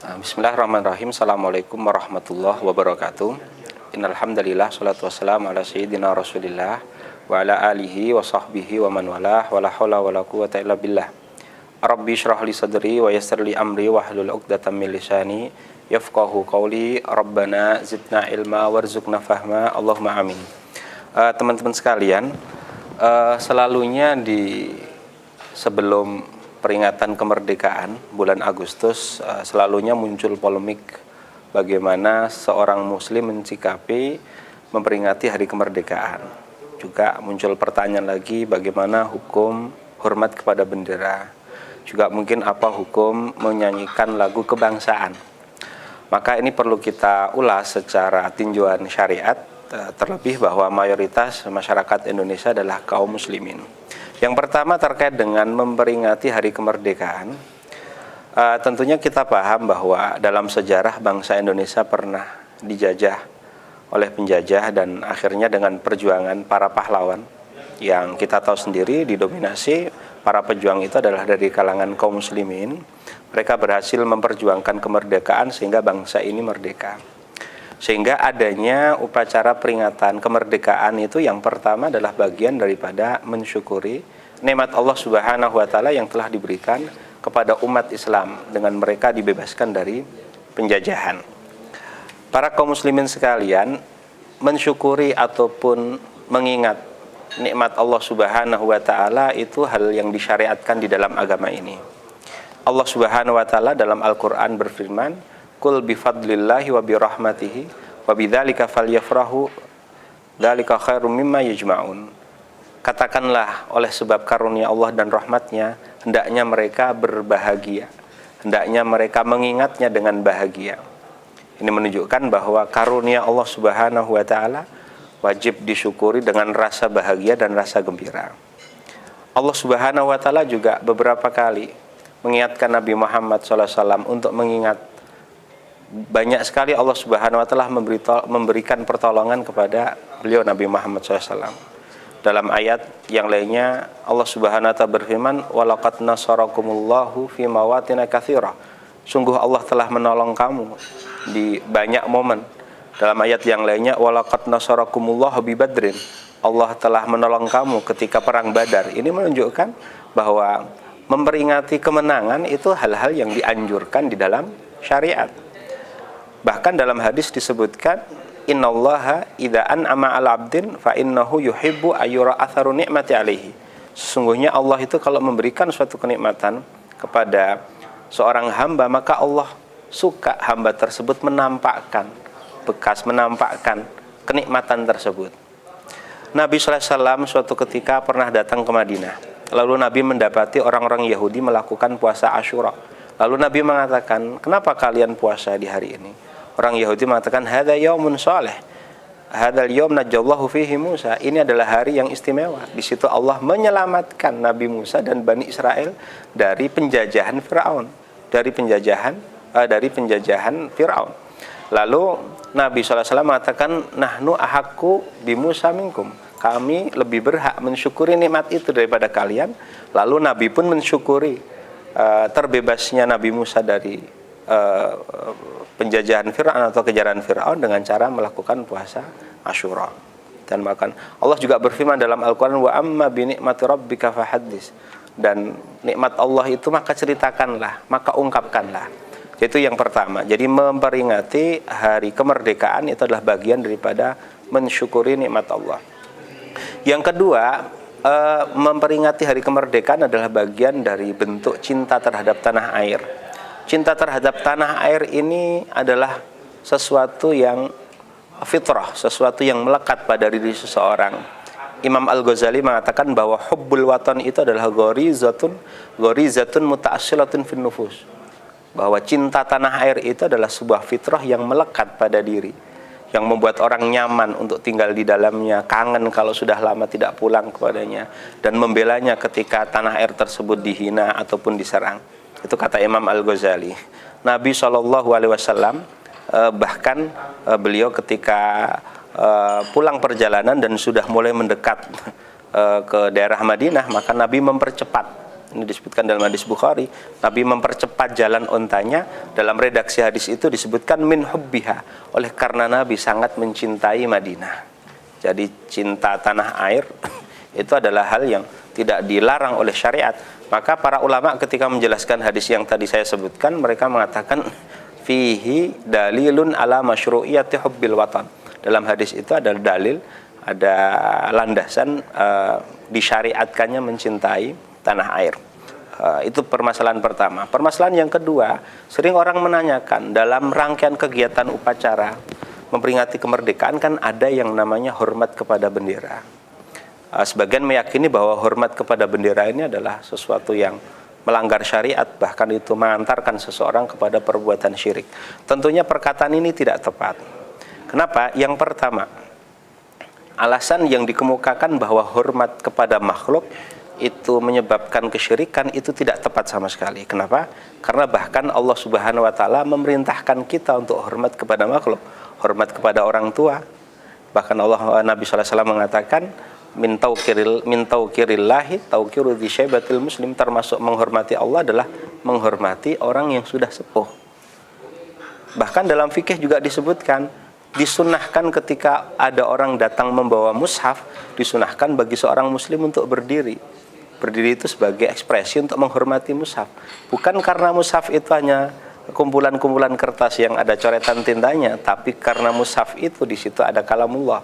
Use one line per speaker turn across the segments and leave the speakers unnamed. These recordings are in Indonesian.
Bismillahirrahmanirrahim. Assalamualaikum warahmatullahi wabarakatuh. Innal hamdalillah sholatu wassalamu ala sayyidina Rasulillah wa ala alihi wa sahbihi wa man walah wa la haula wa la quwwata illa billah. Rabbi shrah li sadri wa yassir li amri wa hlul 'uqdatam min lisani yafqahu qawli. Rabbana zidna ilma warzuqna fahma. Allahumma amin. Teman-teman sekalian, selalunya di sebelum peringatan kemerdekaan bulan Agustus selalunya muncul polemik bagaimana seorang muslim menyikapi memperingati hari kemerdekaan. Juga muncul pertanyaan lagi bagaimana hukum hormat kepada bendera. Juga mungkin apa hukum menyanyikan lagu kebangsaan. Maka ini perlu kita ulas secara tinjauan syariat, terlebih bahwa mayoritas masyarakat Indonesia adalah kaum muslimin. Yang pertama terkait dengan memperingati hari kemerdekaan, tentunya kita paham bahwa dalam sejarah bangsa Indonesia pernah dijajah oleh penjajah dan akhirnya dengan perjuangan para pahlawan yang kita tahu sendiri didominasi para pejuang itu adalah dari kalangan kaum muslimin. Mereka berhasil memperjuangkan kemerdekaan sehingga bangsa ini merdeka. Sehingga adanya upacara peringatan kemerdekaan itu yang pertama adalah bagian daripada mensyukuri nikmat Allah Subhanahu wa taala yang telah diberikan kepada umat Islam dengan mereka dibebaskan dari penjajahan. Para kaum muslimin sekalian, mensyukuri ataupun mengingat nikmat Allah Subhanahu wa taala itu hal yang disyariatkan di dalam agama ini. Allah Subhanahu wa taala dalam Al-Qur'an berfirman, "Qul bifadlillahi wa birahmatihi wa bidzalika falyafrahu dzalika khairum mimma yajma'un." Katakanlah, oleh sebab karunia Allah dan rahmatnya hendaknya mereka berbahagia, hendaknya mereka mengingatnya dengan bahagia. Ini menunjukkan bahwa karunia Allah Subhanahu wa taala wajib disyukuri dengan rasa bahagia dan rasa gembira. Allah Subhanahu wa taala juga beberapa kali mengingatkan Nabi Muhammad SAW untuk mengingat. Banyak sekali Allah Subhanahu wa taala memberikan pertolongan kepada beliau Nabi Muhammad SAW. Dalam ayat yang lainnya Allah Subhanahu wa taala berfirman, "Walaqad nasarakumullahu fi mawatin katsira." Sungguh Allah telah menolong kamu di banyak momen. Dalam ayat yang lainnya, "Walaqad nasarakumullahu bi Badrin." Allah telah menolong kamu ketika perang Badar. Ini menunjukkan bahwa memperingati kemenangan itu hal-hal yang dianjurkan di dalam syariat. Bahkan dalam hadis disebutkan, "Innallaha idza an'ama 'ala 'abdin fa innahu yuhibbu ayyura atharu ni'mati 'alaihi." Sesungguhnya Allah itu kalau memberikan suatu kenikmatan kepada seorang hamba, maka Allah suka hamba tersebut menampakkan kenikmatan tersebut. Nabi sallallahu alaihi wasallam suatu ketika pernah datang ke Madinah. Lalu Nabi mendapati orang-orang Yahudi melakukan puasa Asyura. Lalu Nabi mengatakan, "Kenapa kalian puasa di hari ini?" Orang Yahudi mengatakan, "Hadza yaumun shalih. Hadzal yaum najallahu fihi Musa." Ini adalah hari yang istimewa. Di situ Allah menyelamatkan Nabi Musa dan Bani Israel dari penjajahan Firaun, dari penjajahan Firaun. Lalu Nabi SAW mengatakan, "Nahnu ahaqqu bi Musa minkum." Kami lebih berhak mensyukuri nikmat itu daripada kalian. Lalu Nabi pun mensyukuri terbebasnya Nabi Musa dari penjajahan Fir'aun atau kejaran Fir'aun dengan cara melakukan puasa Asyura dan makan. Allah juga berfirman dalam Al-Quran, "Wa amma bi ni'mati rabbika fahaddits." Dan nikmat Allah itu maka ceritakanlah, maka ungkapkanlah. Itu yang pertama. Jadi memperingati hari kemerdekaan itu adalah bagian daripada mensyukuri nikmat Allah. Yang kedua, memperingati hari kemerdekaan adalah bagian dari bentuk cinta terhadap tanah air. Cinta terhadap tanah air ini adalah sesuatu yang fitrah, sesuatu yang melekat pada diri seseorang. Imam Al-Ghazali mengatakan bahwa hubbul watan itu adalah ghorizatun muta'assilatun fin nufus. Bahwa cinta tanah air itu adalah sebuah fitrah yang melekat pada diri, yang membuat orang nyaman untuk tinggal di dalamnya, kangen kalau sudah lama tidak pulang kepadanya, dan membelanya ketika tanah air tersebut dihina ataupun diserang. Itu kata Imam Al-Ghazali. Nabi SAW bahkan beliau ketika pulang perjalanan dan sudah mulai mendekat ke daerah Madinah, maka Nabi mempercepat Ini disebutkan dalam hadis Bukhari, Nabi mempercepat jalan ontanya. Dalam redaksi hadis itu disebutkan min hubbiha, oleh karena Nabi sangat mencintai Madinah. Jadi cinta tanah air itu adalah hal yang tidak dilarang oleh syariat. Maka para ulama ketika menjelaskan hadis yang tadi saya sebutkan, mereka mengatakan fihi dalilun ala masyru'iyati hubbil watan. Dalam hadis itu ada dalil, ada landasan disyariatkannya mencintai tanah air. Itu permasalahan pertama. Permasalahan yang kedua, sering orang menanyakan dalam rangkaian kegiatan upacara memperingati kemerdekaan kan ada yang namanya hormat kepada bendera. Sebagian meyakini bahwa hormat kepada bendera ini adalah sesuatu yang melanggar syariat, bahkan itu mengantarkan seseorang kepada perbuatan syirik. Tentunya perkataan ini tidak tepat. Kenapa? Yang pertama, alasan yang dikemukakan bahwa hormat kepada makhluk itu menyebabkan kesyirikan itu tidak tepat sama sekali. Kenapa? Karena bahkan Allah Subhanahu wa taala memerintahkan kita untuk hormat kepada makhluk, hormat kepada orang tua. Bahkan Nabi sallallahu alaihi wasallam mengatakan min taukirillahi taukiru dzi syaibatil muslim, termasuk menghormati Allah adalah menghormati orang yang sudah sepuh. Bahkan dalam fikih juga disebutkan, disunahkan ketika ada orang datang membawa mushaf, disunahkan bagi seorang muslim untuk berdiri. Berdiri itu sebagai ekspresi untuk menghormati mushaf. Bukan karena mushaf itu hanya kumpulan-kumpulan kertas yang ada coretan tintanya, tapi karena mushaf itu di situ ada kalamullah.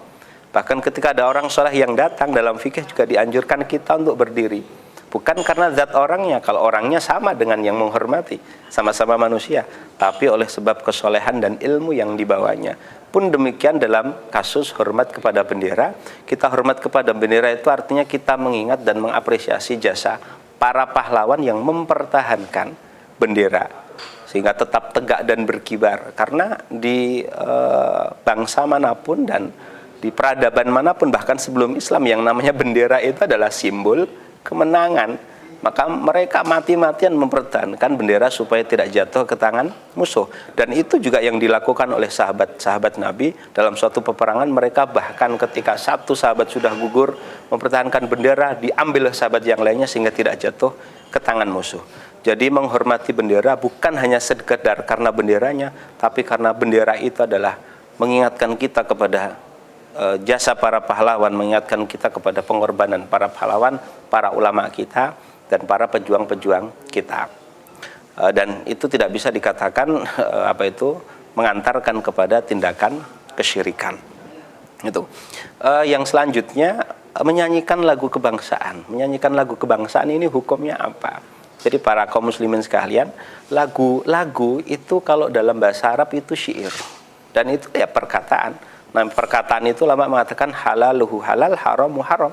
Bahkan ketika ada orang soleh yang datang, dalam fikih juga dianjurkan kita untuk berdiri. Bukan karena zat orangnya, kalau orangnya sama dengan yang menghormati, sama-sama manusia, tapi oleh sebab kesolehan dan ilmu yang dibawanya. Pun demikian dalam kasus hormat kepada bendera. Kita hormat kepada bendera itu artinya kita mengingat dan mengapresiasi jasa para pahlawan yang mempertahankan bendera sehingga tetap tegak dan berkibar. Karena di bangsa manapun dan di peradaban manapun, bahkan sebelum Islam, yang namanya bendera itu adalah simbol kemenangan. Maka mereka mati-matian mempertahankan bendera supaya tidak jatuh ke tangan musuh. Dan itu juga yang dilakukan oleh sahabat-sahabat Nabi dalam suatu peperangan. Mereka bahkan ketika satu sahabat sudah gugur, mempertahankan bendera, diambil sahabat yang lainnya sehingga tidak jatuh ke tangan musuh. Jadi menghormati bendera bukan hanya sekedar karena benderanya, tapi karena bendera itu adalah mengingatkan kita kepada jasa para pahlawan, mengingatkan kita kepada pengorbanan para pahlawan, para ulama kita, dan para pejuang-pejuang kita. Dan itu tidak bisa dikatakan mengantarkan kepada tindakan kesyirikan. Itu. Yang selanjutnya, menyanyikan lagu kebangsaan. Menyanyikan lagu kebangsaan ini hukumnya apa? Jadi para kaum muslimin sekalian, lagu itu kalau dalam bahasa Arab itu syair. Dan itu ya perkataan. Nah, perkataan itu lama mengatakan halaluhu halal, haramu haram.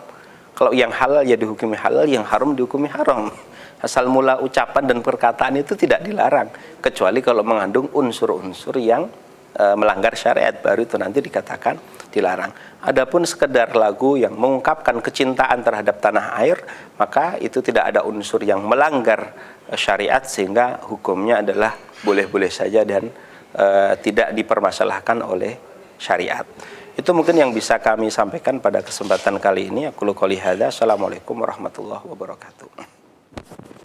Kalau yang halal ya dihukumi halal, yang haram dihukumi haram. Asal mula ucapan dan perkataan itu tidak dilarang, kecuali kalau mengandung unsur-unsur yang melanggar syariat, baru itu nanti dikatakan dilarang. Adapun sekedar lagu yang mengungkapkan kecintaan terhadap tanah air, maka itu tidak ada unsur yang melanggar syariat, sehingga hukumnya adalah boleh-boleh saja dan tidak dipermasalahkan oleh syariat. Itu mungkin yang bisa kami sampaikan pada kesempatan kali ini. Aku qouli hadza. Assalamualaikum warahmatullahi wabarakatuh.